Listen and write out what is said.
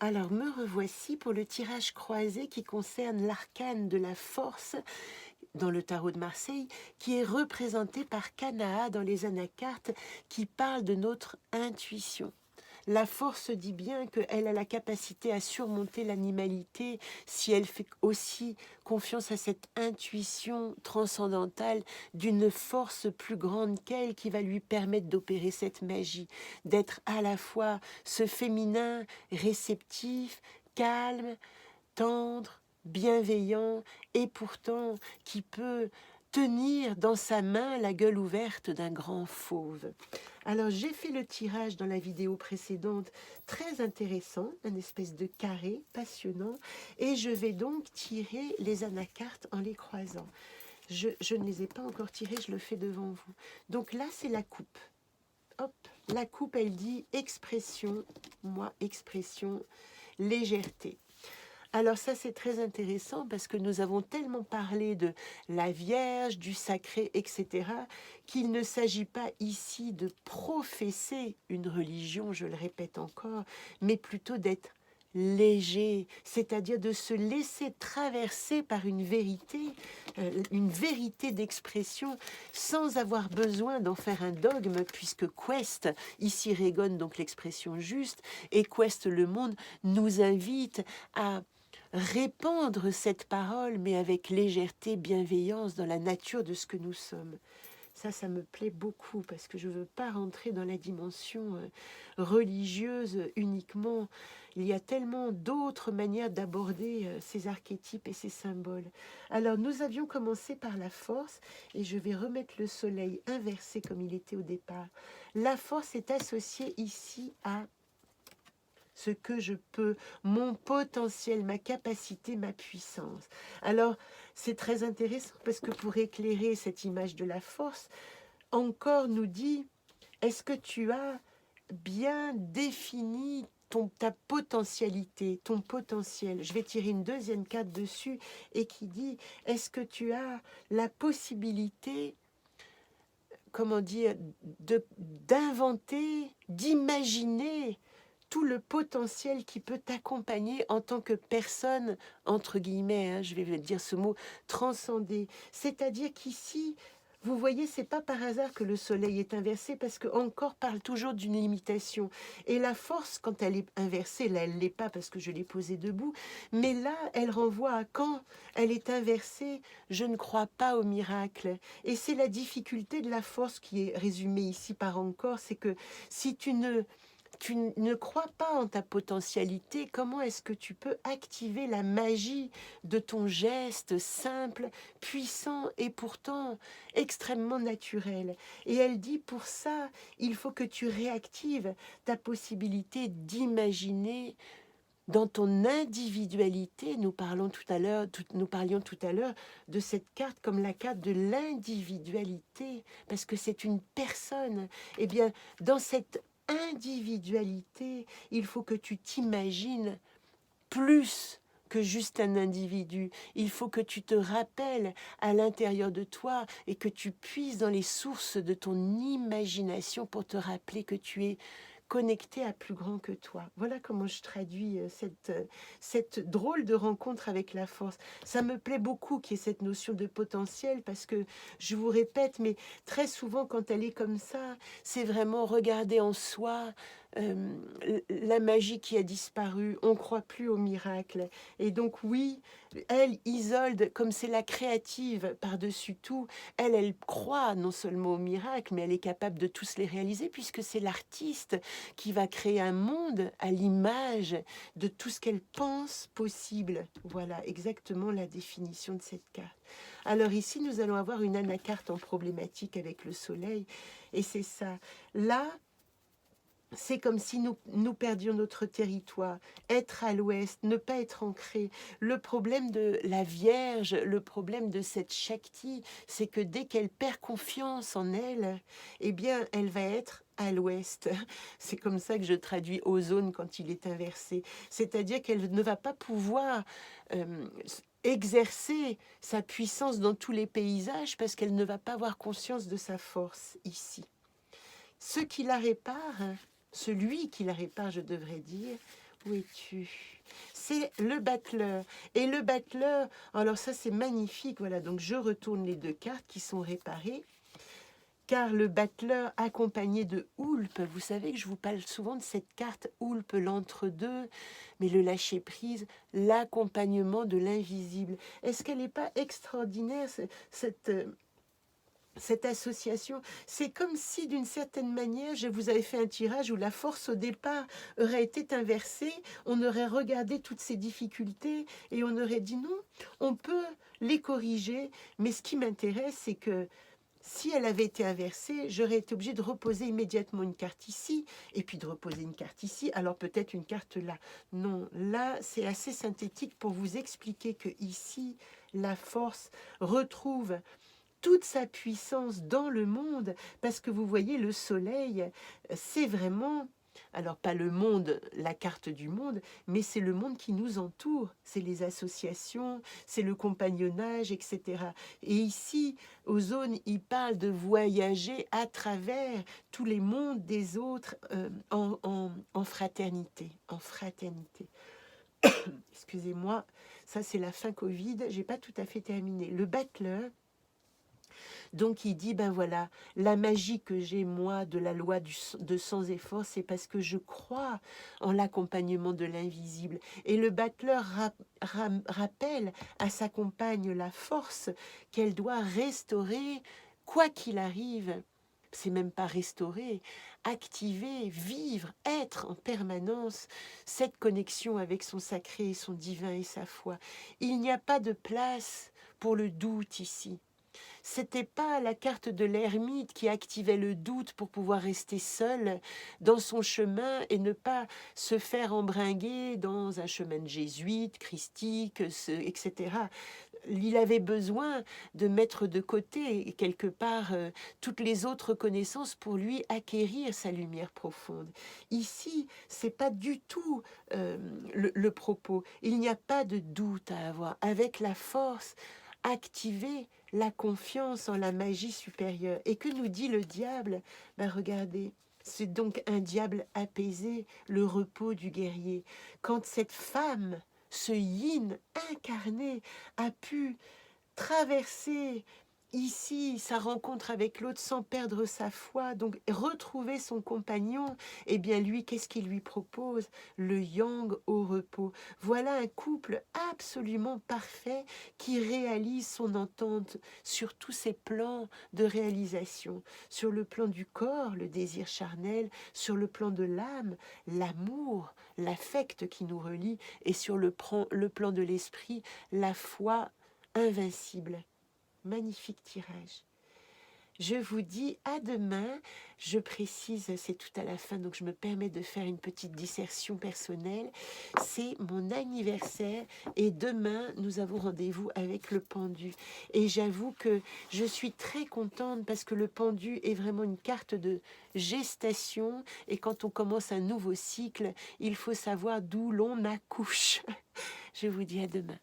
Alors, me revoici pour le tirage croisé qui concerne l'arcane de la force dans le tarot de Marseille, qui est représenté par Kanaa dans les anacartes, qui parle de notre intuition. La force dit bien qu'elle a la capacité à surmonter l'animalité si elle fait aussi confiance à cette intuition transcendantale d'une force plus grande qu'elle qui va lui permettre d'opérer cette magie, d'être à la fois ce féminin réceptif, calme, tendre, bienveillant et pourtant qui peut tenir dans sa main la gueule ouverte d'un grand fauve. Alors j'ai fait le tirage dans la vidéo précédente, très intéressant, un espèce de carré passionnant, et je vais donc tirer les anacartes en les croisant. Je ne les ai pas encore tirées, je le fais devant vous. Donc là c'est la coupe. Hop, la coupe elle dit expression, moi expression, légèreté. Alors ça, c'est très intéressant parce que nous avons tellement parlé de la Vierge, du sacré, etc., qu'il ne s'agit pas ici de professer une religion, je le répète encore, mais plutôt d'être léger, c'est-à-dire de se laisser traverser par une vérité d'expression, sans avoir besoin d'en faire un dogme, puisque Quest, ici rayonne donc l'expression juste, et Quest le monde nous invite à répandre cette parole, mais avec légèreté, bienveillance dans la nature de ce que nous sommes. Ça me plaît beaucoup parce que je ne veux pas rentrer dans la dimension religieuse uniquement. Il y a tellement d'autres manières d'aborder ces archétypes et ces symboles. Alors, nous avions commencé par la force et je vais remettre le soleil inversé comme il était au départ. La force est associée ici à ce que je peux, mon potentiel, ma capacité, ma puissance. Alors, c'est très intéressant parce que pour éclairer cette image de la force, encore nous dit, est-ce que tu as bien défini ta potentialité, ton potentiel? Je vais tirer une deuxième carte dessus et qui dit, est-ce que tu as la possibilité, comment dire, d'inventer, d'imaginer tout le potentiel qui peut t'accompagner en tant que personne, entre guillemets, hein, je vais dire ce mot, transcendée. C'est-à-dire qu'ici, vous voyez, c'est pas par hasard que le soleil est inversé, parce que encore parle toujours d'une limitation. Et la force, quand elle est inversée, là, elle l'est pas parce que je l'ai posée debout, mais là, elle renvoie à quand elle est inversée, je ne crois pas au miracle. Et c'est la difficulté de la force qui est résumée ici par encore, c'est que si tu ne crois pas en ta potentialité, comment est-ce que tu peux activer la magie de ton geste simple, puissant et pourtant extrêmement naturel? Et elle dit, pour ça, il faut que tu réactives ta possibilité d'imaginer dans ton individualité. Nous parlions tout à l'heure de cette carte comme la carte de l'individualité, parce que c'est une personne. Eh bien, dans cette individualité, il faut que tu t'imagines plus que juste un individu. Il faut que tu te rappelles à l'intérieur de toi et que tu puisses dans les sources de ton imagination pour te rappeler que tu es connecté à plus grand que toi. Voilà comment je traduis cette drôle de rencontre avec la force. Ça me plaît beaucoup qu'il y ait cette notion de potentiel parce que, je vous répète, mais très souvent quand elle est comme ça, c'est vraiment regarder en soi la magie qui a disparu. On ne croit plus au miracle. Et donc oui, elle, Isolde, comme c'est la créative par-dessus tout, elle croit non seulement au miracle, mais elle est capable de tous les réaliser puisque c'est l'artiste qui va créer un monde à l'image de tout ce qu'elle pense possible. Voilà exactement la définition de cette carte. Alors ici, nous allons avoir une anacarte en problématique avec le soleil, et c'est ça. Là, c'est comme si nous perdions notre territoire, être à l'ouest, ne pas être ancré. Le problème de la Vierge, le problème de cette Shakti, c'est que dès qu'elle perd confiance en elle, eh bien, elle va être à l'ouest. C'est comme ça que je traduis ozone quand il est inversé. C'est-à-dire qu'elle ne va pas pouvoir exercer sa puissance dans tous les paysages parce qu'elle ne va pas avoir conscience de sa force ici. Ce qui la répare, celui qui la répare, je devrais dire, Où es-tu? C'est le battleur. Et le battleur, alors ça c'est magnifique, voilà, donc je retourne les deux cartes qui sont réparées. Car le battleur accompagné de Houlpe, vous savez que je vous parle souvent de cette carte Houlpe, l'entre-deux, mais le lâcher-prise, l'accompagnement de l'invisible. Est-ce qu'elle n'est pas extraordinaire, cette association? C'est comme si, d'une certaine manière, je vous avais fait un tirage où la force au départ aurait été inversée, on aurait regardé toutes ces difficultés et on aurait dit non, on peut les corriger, mais ce qui m'intéresse, c'est que si elle avait été inversée, j'aurais été obligée de reposer immédiatement une carte ici, et puis de reposer une carte ici, alors peut-être une carte là. Non, là, c'est assez synthétique pour vous expliquer que ici, la force retrouve toute sa puissance dans le monde, parce que vous voyez, le soleil, c'est vraiment, alors pas le monde, la carte du monde, mais c'est le monde qui nous entoure, c'est les associations, c'est le compagnonnage, etc. Et ici, Ozone, il parle de voyager à travers tous les mondes des autres en fraternité, en fraternité. Excusez-moi, ça c'est la fin Covid, j'ai pas tout à fait terminé. Le battleur, donc il dit, ben voilà, la magie que j'ai moi de la loi de sans effort, c'est parce que je crois en l'accompagnement de l'invisible. Et le battleur rappelle à sa compagne la force qu'elle doit restaurer, quoi qu'il arrive. C'est même pas restaurer, activer, vivre, être en permanence cette connexion avec son sacré, son divin et sa foi. Il n'y a pas de place pour le doute ici. C'était pas la carte de l'ermite qui activait le doute pour pouvoir rester seul dans son chemin et ne pas se faire embringuer dans un chemin de jésuite, christique, etc. Il avait besoin de mettre de côté quelque part toutes les autres connaissances pour lui acquérir sa lumière profonde. Ici, c'est pas du tout le propos. Il n'y a pas de doute à avoir. Avec la force, activer la confiance en la magie supérieure. Et que nous dit le diable? Ben regardez, c'est donc un diable apaisé, le repos du guerrier. Quand cette femme, ce yin incarné, a pu traverser ici sa rencontre avec l'autre sans perdre sa foi, donc retrouver son compagnon, eh bien lui, qu'est-ce qu'il lui propose? Le yang au repos. Voilà un couple absolument parfait qui réalise son entente sur tous ses plans de réalisation, sur le plan du corps, le désir charnel, sur le plan de l'âme, l'amour, l'affect qui nous relie, et sur le plan de l'esprit, la foi invincible. Magnifique tirage. Je vous dis à demain. Je précise, c'est tout à la fin, donc je me permets de faire une petite dissertation personnelle. C'est mon anniversaire et demain, nous avons rendez-vous avec le pendu. Et j'avoue que je suis très contente parce que le pendu est vraiment une carte de gestation. Et quand on commence un nouveau cycle, il faut savoir d'où l'on accouche. Je vous dis à demain.